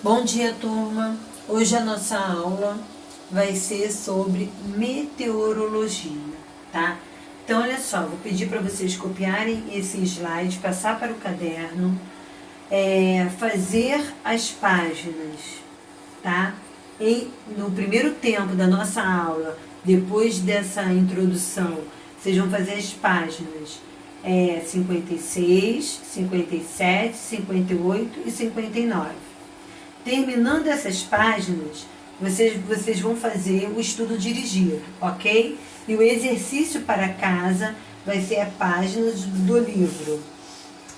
Bom dia, turma! Hoje a nossa aula vai ser sobre meteorologia, tá? Então, olha só, vou pedir para vocês copiarem esse slide, passar para o caderno, fazer as páginas, tá? No primeiro tempo da nossa aula, depois dessa introdução, vocês vão fazer as páginas 56, 57, 58 e 59. Terminando essas páginas, vocês vão fazer o estudo dirigido, ok? E o exercício para casa vai ser a página do livro,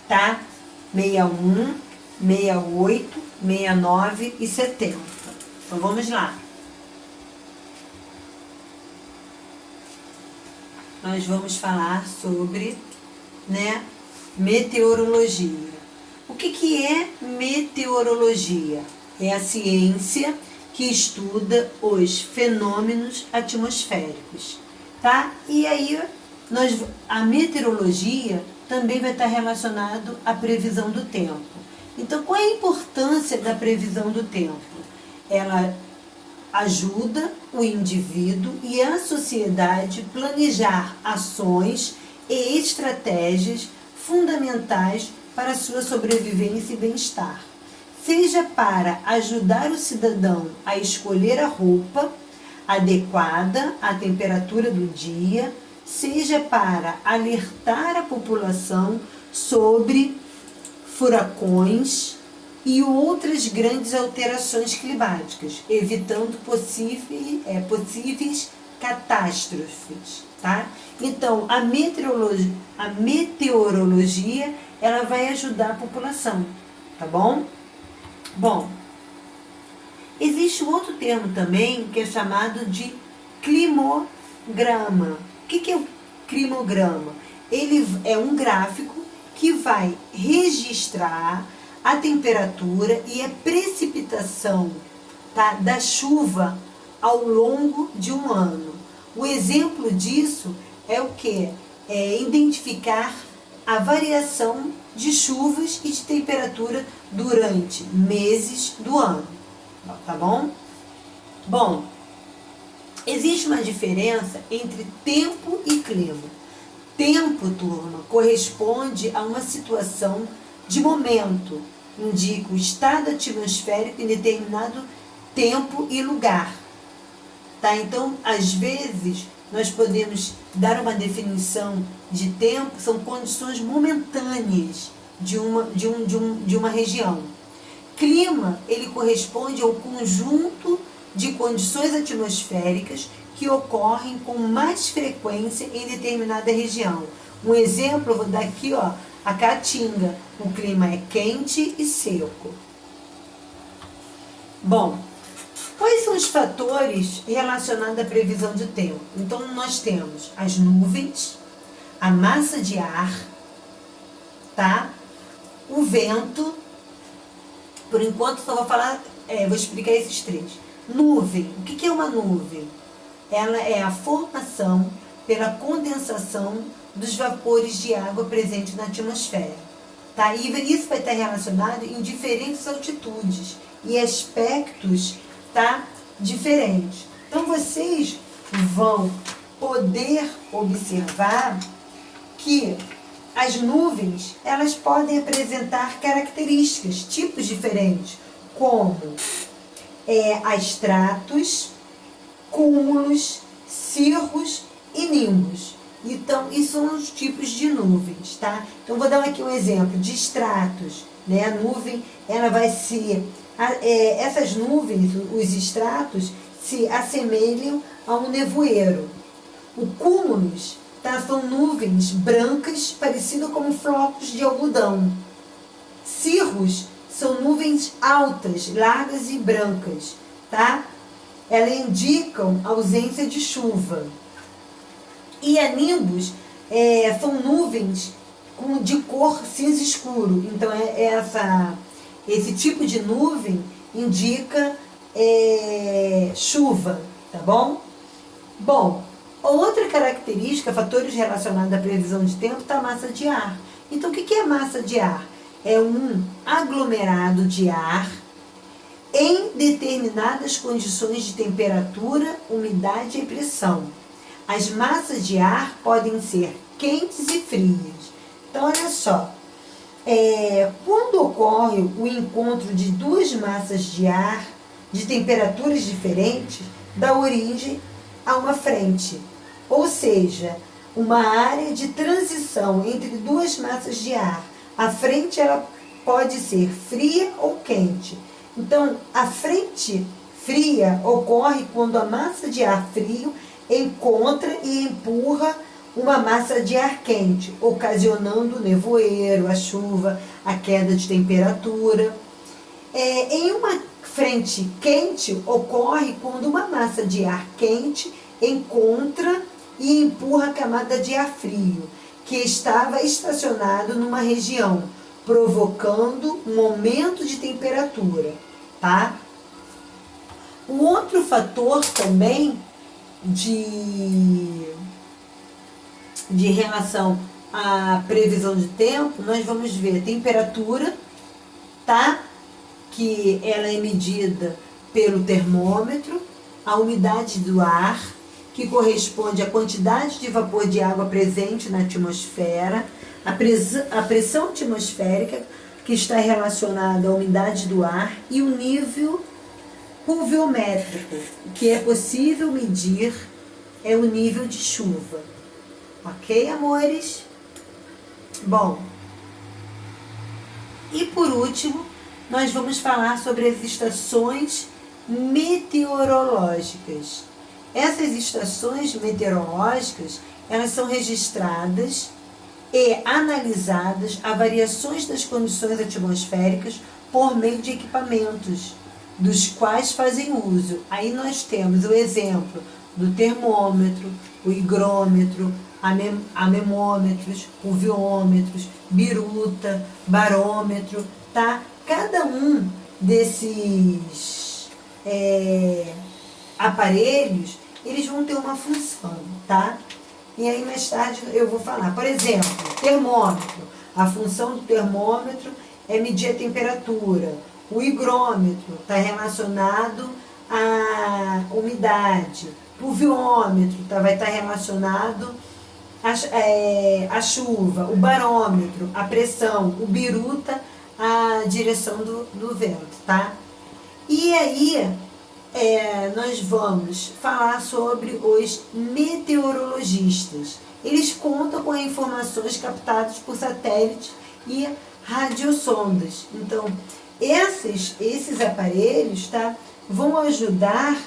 tá? 61, 68, 69 e 70. Então vamos lá. Nós vamos falar sobre, meteorologia. O que é meteorologia? É a ciência que estuda os fenômenos atmosféricos, tá? E aí, a meteorologia também vai estar relacionado à previsão do tempo. Então, qual é a importância da previsão do tempo? Ela ajuda o indivíduo e a sociedade a planejar ações e estratégias fundamentais para a sua sobrevivência e bem-estar. Seja para ajudar o cidadão a escolher a roupa adequada à temperatura do dia, seja para alertar a população sobre furacões e outras grandes alterações climáticas, evitando possíveis catástrofes, tá? Então, a meteorologia ela vai ajudar a população, tá bom? Bom, existe um outro termo também que é chamado de climograma. O que é o climograma? Ele é um gráfico que vai registrar a temperatura e a precipitação, tá, da chuva ao longo de um ano. O exemplo disso é o quê? É identificar a variação de chuvas e de temperatura durante meses do ano, tá bom? Bom, existe uma diferença entre tempo e clima. Tempo, turma, corresponde a uma situação de momento, indica o estado atmosférico em determinado tempo e lugar, tá? Então, às vezes, nós podemos dar uma definição de tempo, são condições momentâneas de uma região. Clima, ele corresponde ao conjunto de condições atmosféricas que ocorrem com mais frequência em determinada região. Um exemplo, eu vou dar aqui, a Caatinga. O clima é quente e seco. Bom, quais são os fatores relacionados à previsão de tempo? Então, nós temos as nuvens, a massa de ar, tá? O vento. Por enquanto, só vou explicar esses três. Nuvem. O que é uma nuvem? Ela é a formação pela condensação dos vapores de água presentes na atmosfera, tá? E isso vai estar relacionado em diferentes altitudes e aspectos, tá, diferentes. Então, vocês vão poder observar que as nuvens, elas podem apresentar características, tipos diferentes, como estratos, cúmulos, cirros e nimbos. Então, isso são os tipos de nuvens, tá? Então, vou dar aqui um exemplo de estratos, né? A nuvem, ela vai se... essas nuvens, os estratos, se assemelham a um nevoeiro. O cúmulos, tá? São nuvens brancas, parecidas com flocos de algodão. Cirros são nuvens altas, largas e brancas, tá? Elas indicam ausência de chuva. E a nimbus são nuvens de cor cinza escuro. Então, esse tipo de nuvem indica chuva, tá bom? Bom, outra característica, fatores relacionados à previsão de tempo, está a massa de ar. Então, o que é massa de ar? É um aglomerado de ar determinadas condições de temperatura, umidade e pressão. As massas de ar podem ser quentes e frias. Então, olha só, quando ocorre o encontro de duas massas de ar de temperaturas diferentes, dá origem a uma frente, ou seja, uma área de transição entre duas massas de ar. A frente ela pode ser fria ou quente. Então, a frente fria ocorre quando a massa de ar frio encontra e empurra uma massa de ar quente, ocasionando o nevoeiro, a chuva, a queda de temperatura. Em uma frente quente ocorre quando uma massa de ar quente encontra e empurra a camada de ar frio, que estava estacionado numa região, provocando um aumento de temperatura, tá? Um outro fator também de relação à previsão de tempo, nós vamos ver a temperatura, tá? Que ela é medida pelo termômetro, a umidade do ar, que corresponde à quantidade de vapor de água presente na atmosfera, a pressão atmosférica, que está relacionada à umidade do ar, e o nível pluviométrico, que é possível medir, é o nível de chuva. Ok, amores? Bom, e por último, nós vamos falar sobre as estações meteorológicas. Essas estações meteorológicas, elas são registradas e analisadas a variações das condições atmosféricas por meio de equipamentos, dos quais fazem uso. Aí nós temos o exemplo do termômetro, o higrômetro, anemômetros, pluviômetros, biruta, barômetro, tá? Cada um desses aparelhos, eles vão ter uma função, tá? E aí mais tarde eu vou falar. Por exemplo, termômetro. A função do termômetro é medir a temperatura. O higrômetro está relacionado à umidade. Pluviômetro vai estar relacionado à chuva. O barômetro, a pressão. O biruta, a direção do vento, tá? E aí, nós vamos falar sobre os meteorologistas. Eles contam com informações captadas por satélites e radiosondas. Então, esses aparelhos, tá, vão ajudar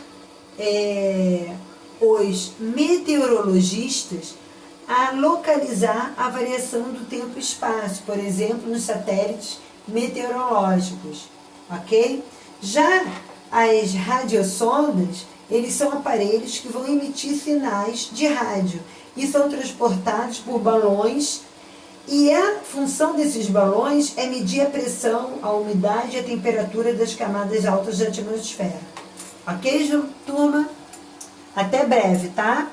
os meteorologistas a localizar a variação do tempo e espaço, por exemplo, nos satélites meteorológicos, ok? Já as radiosondas, eles são aparelhos que vão emitir sinais de rádio e são transportados por balões, e a função desses balões é medir a pressão, a umidade e a temperatura das camadas altas da atmosfera. Ok, turma? Até breve, tá?